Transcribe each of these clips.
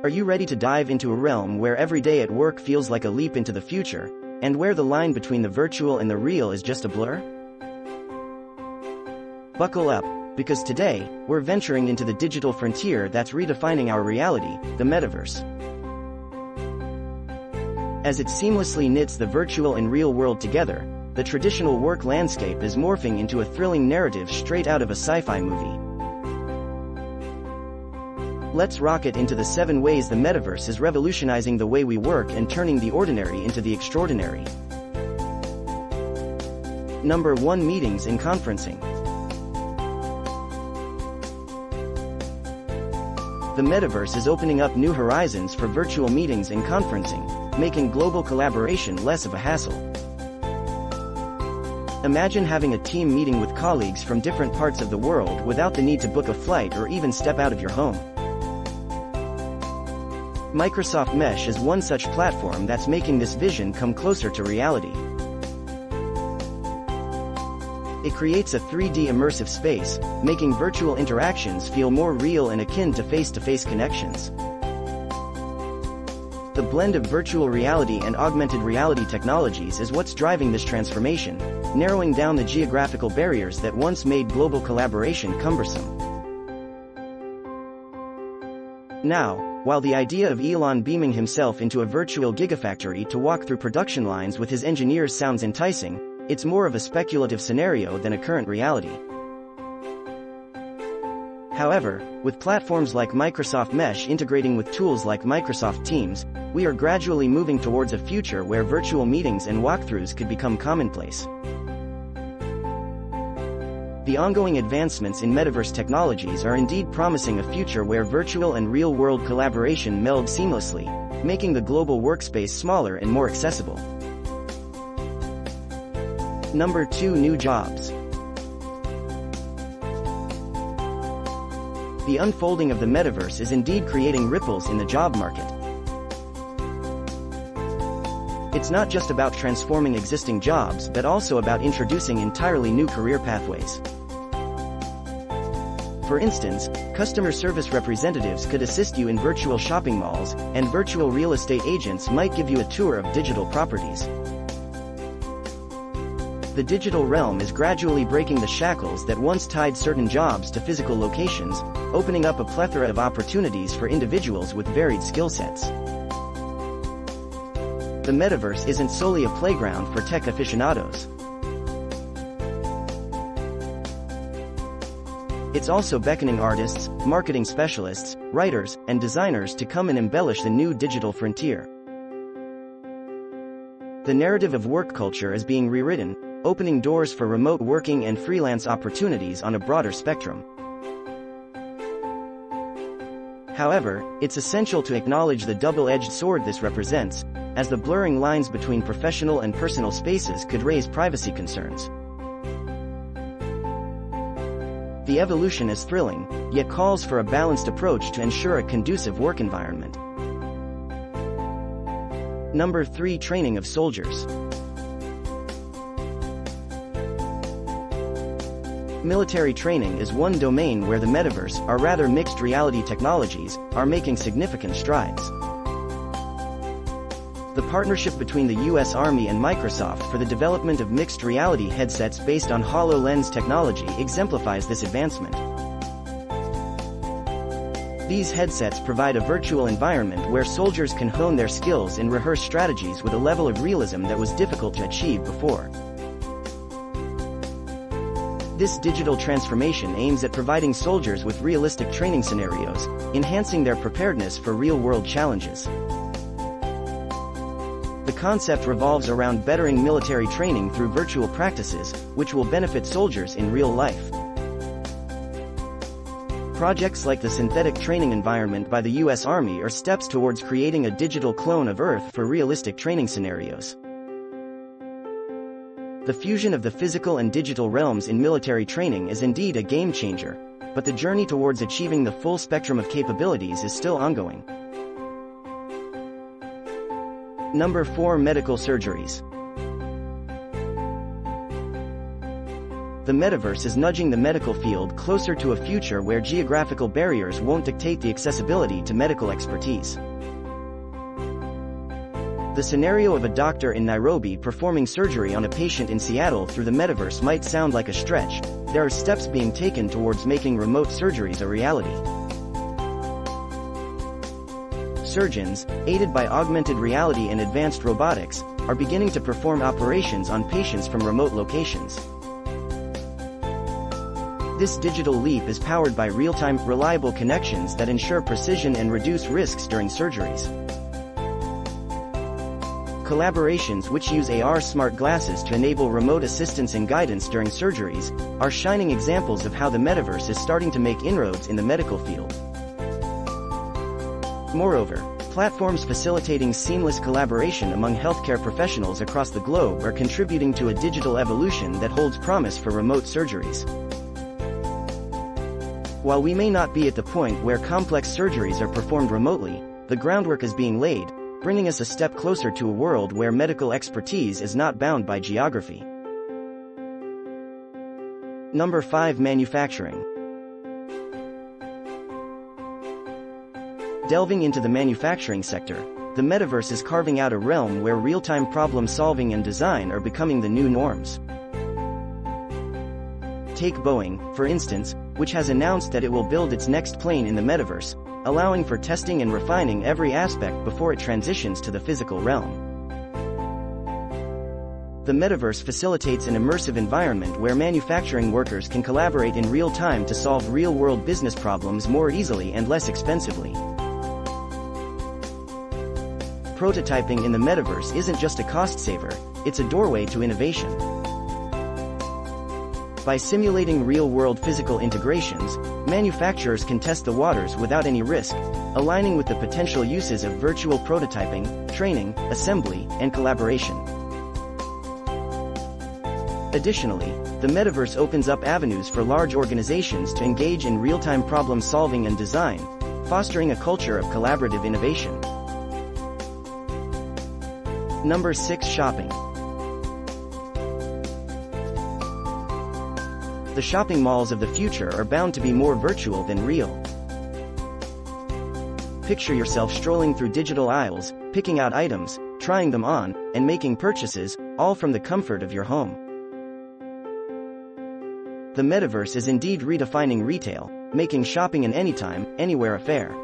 Are you ready to dive into a realm where every day at work feels like a leap into the future, and where the line between the virtual and the real is just a blur? Buckle up, because today, we're venturing into the digital frontier that's redefining our reality, the Metaverse. As it seamlessly knits the virtual and real world together, the traditional work landscape is morphing into a thrilling narrative straight out of a sci-fi movie. Let's rocket into the 7 ways the Metaverse is revolutionizing the way we work and turning the ordinary into the extraordinary. Number 1. Meetings and conferencing. The Metaverse is opening up new horizons for virtual meetings and conferencing, making global collaboration less of a hassle. Imagine having a team meeting with colleagues from different parts of the world without the need to book a flight or even step out of your home. Microsoft Mesh is one such platform that's making this vision come closer to reality. It creates a 3D immersive space, making virtual interactions feel more real and akin to face-to-face connections. The blend of virtual reality and augmented reality technologies is what's driving this transformation, narrowing down the geographical barriers that once made global collaboration cumbersome. Now, while the idea of Elon beaming himself into a virtual gigafactory to walk through production lines with his engineers sounds enticing, it's more of a speculative scenario than a current reality. However, with platforms like Microsoft Mesh integrating with tools like Microsoft Teams, we are gradually moving towards a future where virtual meetings and walkthroughs could become commonplace. The ongoing advancements in metaverse technologies are indeed promising a future where virtual and real-world collaboration meld seamlessly, making the global workspace smaller and more accessible. Number 2. New jobs. The unfolding of the metaverse is indeed creating ripples in the job market. It's not just about transforming existing jobs but also about introducing entirely new career pathways. For instance, customer service representatives could assist you in virtual shopping malls, and virtual real estate agents might give you a tour of digital properties. The digital realm is gradually breaking the shackles that once tied certain jobs to physical locations, opening up a plethora of opportunities for individuals with varied skill sets. The Metaverse isn't solely a playground for tech aficionados. It's also beckoning artists, marketing specialists, writers, and designers to come and embellish the new digital frontier. The narrative of work culture is being rewritten, opening doors for remote working and freelance opportunities on a broader spectrum. However, it's essential to acknowledge the double-edged sword this represents, as the blurring lines between professional and personal spaces could raise privacy concerns. The evolution is thrilling, yet calls for a balanced approach to ensure a conducive work environment. Number 3. Training of soldiers. Military training is one domain where the metaverse, or rather mixed reality technologies, are making significant strides. The partnership between the US Army and Microsoft for the development of mixed reality headsets based on HoloLens technology exemplifies this advancement. These headsets provide a virtual environment where soldiers can hone their skills and rehearse strategies with a level of realism that was difficult to achieve before. This digital transformation aims at providing soldiers with realistic training scenarios, enhancing their preparedness for real-world challenges. The concept revolves around bettering military training through virtual practices, which will benefit soldiers in real life. Projects like the synthetic training environment by the US Army are steps towards creating a digital clone of Earth for realistic training scenarios. The fusion of the physical and digital realms in military training is indeed a game changer, but the journey towards achieving the full spectrum of capabilities is still ongoing. Number 4. Medical surgeries. the metaverse is nudging the medical field closer to a future where geographical barriers won't dictate the accessibility to medical expertise. The scenario of a doctor in Nairobi performing surgery on a patient in Seattle through the metaverse might sound like a stretch. There are steps being taken towards making remote surgeries a reality. Surgeons, aided by augmented reality and advanced robotics, are beginning to perform operations on patients from remote locations. This digital leap is powered by real-time, reliable connections that ensure precision and reduce risks during surgeries. Collaborations which use AR smart glasses to enable remote assistance and guidance during surgeries are shining examples of how the metaverse is starting to make inroads in the medical field. Moreover, platforms facilitating seamless collaboration among healthcare professionals across the globe are contributing to a digital evolution that holds promise for remote surgeries. While we may not be at the point where complex surgeries are performed remotely, the groundwork is being laid, bringing us a step closer to a world where medical expertise is not bound by geography. Number 5. Manufacturing. Delving into the manufacturing sector, the metaverse is carving out a realm where real-time problem-solving and design are becoming the new norms. Take Boeing, for instance, which has announced that it will build its next plane in the metaverse, allowing for testing and refining every aspect before it transitions to the physical realm. The metaverse facilitates an immersive environment where manufacturing workers can collaborate in real time to solve real-world business problems more easily and less expensively. Prototyping in the metaverse isn't just a cost saver, it's a doorway to innovation. By simulating real-world physical integrations, manufacturers can test the waters without any risk, aligning with the potential uses of virtual prototyping, training, assembly, and collaboration. Additionally, the metaverse opens up avenues for large organizations to engage in real-time problem-solving and design, fostering a culture of collaborative innovation. Number 6. Shopping. The shopping malls of the future are bound to be more virtual than real. Picture yourself strolling through digital aisles, picking out items, trying them on, and making purchases, all from the comfort of your home. The metaverse is indeed redefining retail, making shopping an anytime, anywhere affair.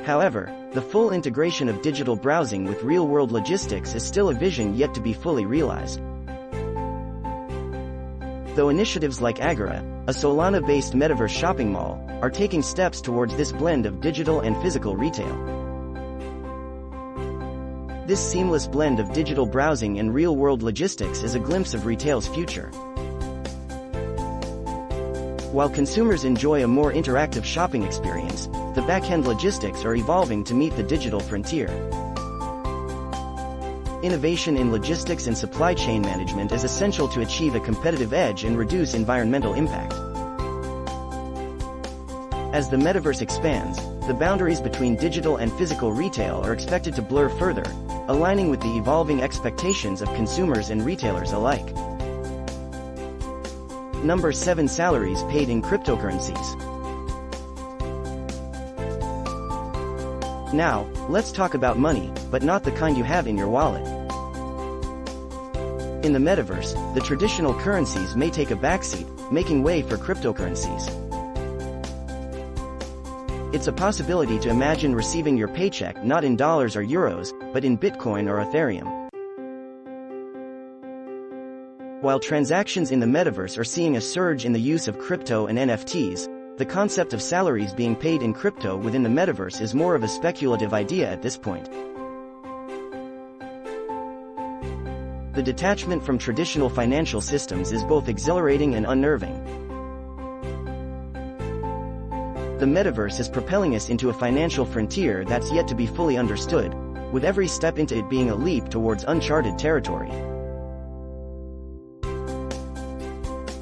However, the full integration of digital browsing with real-world logistics is still a vision yet to be fully realized. Though initiatives like Agora, a Solana-based metaverse shopping mall, are taking steps towards this blend of digital and physical retail. This seamless blend of digital browsing and real-world logistics is a glimpse of retail's future. While consumers enjoy a more interactive shopping experience, the back-end logistics are evolving to meet the digital frontier. Innovation in logistics and supply chain management is essential to achieve a competitive edge and reduce environmental impact. As the metaverse expands, the boundaries between digital and physical retail are expected to blur further, aligning with the evolving expectations of consumers and retailers alike. Number 7. Salaries paid in cryptocurrencies. Now, let's talk about money, but not the kind you have in your wallet. In the metaverse, the traditional currencies may take a backseat, making way for cryptocurrencies. It's a possibility to imagine receiving your paycheck not in dollars or euros, but in Bitcoin or Ethereum. While transactions in the metaverse are seeing a surge in the use of crypto and NFTs, the concept of salaries being paid in crypto within the metaverse is more of a speculative idea at this point. The detachment from traditional financial systems is both exhilarating and unnerving. The metaverse is propelling us into a financial frontier that's yet to be fully understood, with every step into it being a leap towards uncharted territory.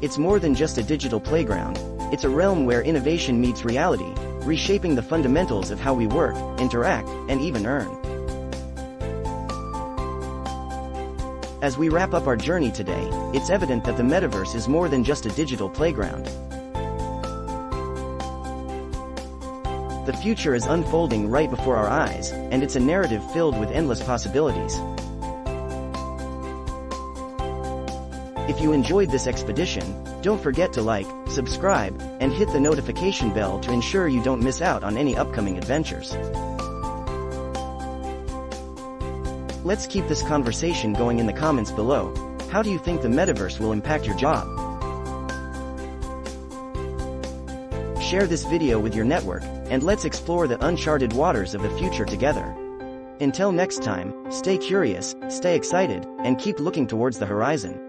It's more than just a digital playground, it's a realm where innovation meets reality, reshaping the fundamentals of how we work, interact, and even earn. As we wrap up our journey today, it's evident that the metaverse is more than just a digital playground. The future is unfolding right before our eyes, and it's a narrative filled with endless possibilities. If you enjoyed this expedition, don't forget to like, subscribe, and hit the notification bell to ensure you don't miss out on any upcoming adventures. Let's keep this conversation going in the comments below. How do you think the metaverse will impact your job? Share this video with your network, and let's explore the uncharted waters of the future together. Until next time, stay curious, stay excited, and keep looking towards the horizon.